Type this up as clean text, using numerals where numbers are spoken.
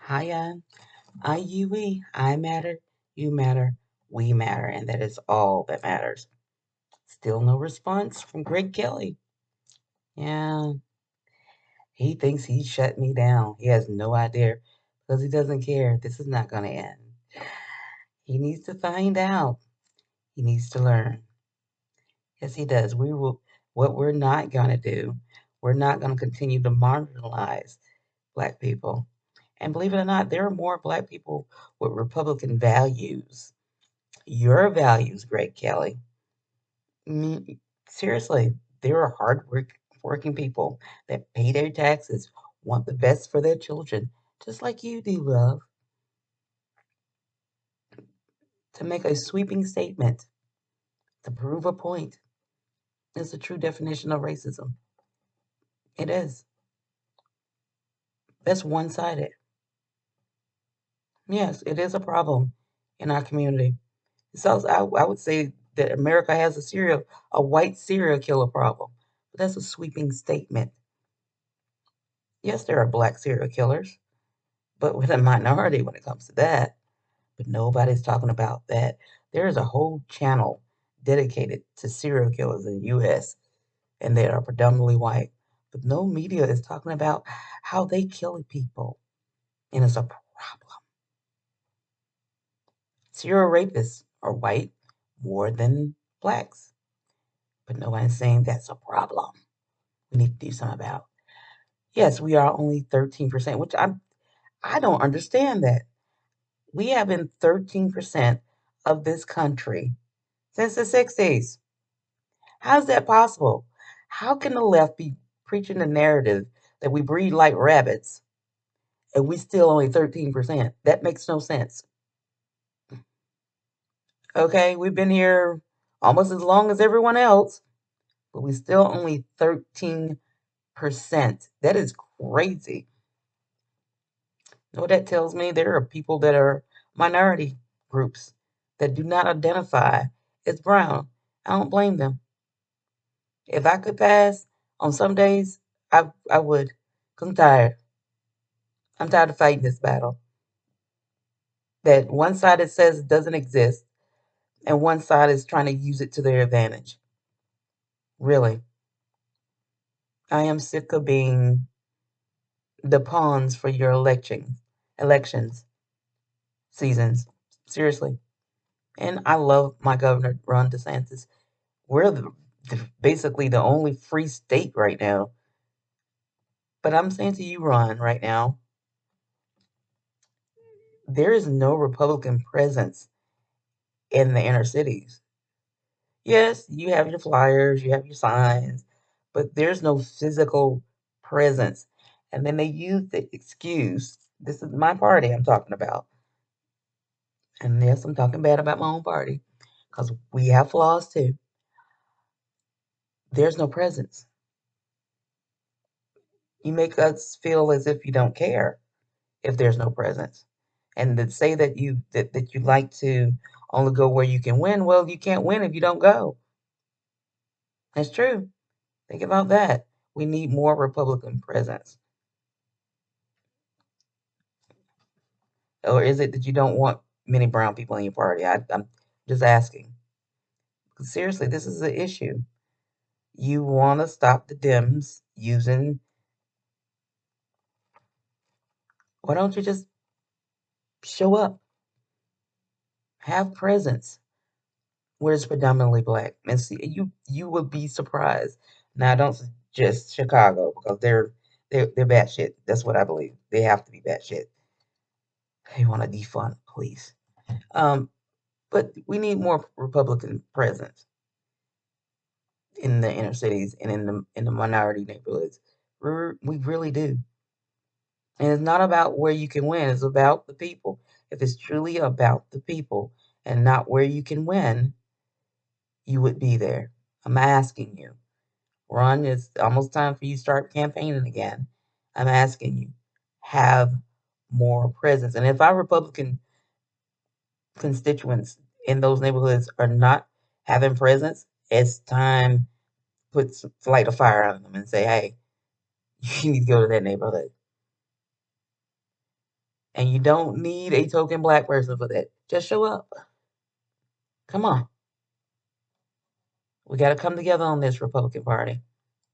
Hiya, IUE, I matter, you matter, we matter, and that is all that matters. Still no response from Greg Kelly. Yeah, he thinks he shut me down. He has no idea because he doesn't care. This is not going to end. He needs to find out. He needs to learn. Yes, he does. We will. What we're not going to do, we're not going to continue to marginalize Black people. And believe it or not, there are more Black people with Republican values. Your values, Greg Kelly. Seriously, there are working people that pay their taxes, want the best for their children, just like you do, love. To make a sweeping statement, to prove a point, is the true definition of racism. It is. That's one sided. Yes, it is a problem in our community. So I would say that America has a white serial killer problem. But that's a sweeping statement. Yes, there are black serial killers, but we're the minority when it comes to that. But nobody's talking about that. There is a whole channel dedicated to serial killers in the US, and they are predominantly white. But no media is talking about how they kill people. And it's a problem. Serial rapists are white more than blacks. But nobody's saying that's a problem. We need to do something about. Yes, we are only 13%, which I don't understand that. We have been 13% of this country since the 60s. How's that possible? How can the left be preaching the narrative that we breed like rabbits and we still only 13%? That makes no sense. Okay, we've been here almost as long as everyone else, but we still only 13%. That is crazy. You know what that tells me? There are people that are minority groups that do not identify as brown. I don't blame them. If I could pass on some days, I would. 'Cause I'm tired. I'm tired of fighting this battle. That one side that says it doesn't exist, and one side is trying to use it to their advantage. Really. I am sick of being the pawns for your elections seasons. Seriously. And I love my governor, Ron DeSantis. We're basically the only free state right now. But I'm saying to you, Ron, right now, there is no Republican presence in the inner cities. Yes, you have your flyers, you have your signs, but there's no physical presence. And then they use the excuse, this is my party I'm talking about. And yes, I'm talking bad about my own party because we have flaws too. There's no presence. You make us feel as if you don't care if there's no presence. And to say that that you like to only go where you can win, well, you can't win if you don't go. That's true. Think about that. We need more Republican presence. Or is it that you don't want many brown people in your party? I'm just asking. Seriously, this is an issue. You want to stop the Dems using, why don't you just show up? Have presence where it's predominantly black. And see, you would be surprised. Now, don't suggest Chicago because they're batshit. That's what I believe. They have to be batshit. They want to defund police. Um, but we need more Republican presence in the inner cities and in the minority neighborhoods. We really do. And it's not about where you can win, it's about the people. If it's truly about the people and not where you can win, you would be there. I'm asking you. Ron, it's almost time for you to start campaigning again. I'm asking you, have more presence. And if our Republican constituents in those neighborhoods are not having presence, it's time put light a fire on them and say, hey, you need to go to that neighborhood. And you don't need a token black person for that. Just show up. Come on. We got to come together on this Republican Party.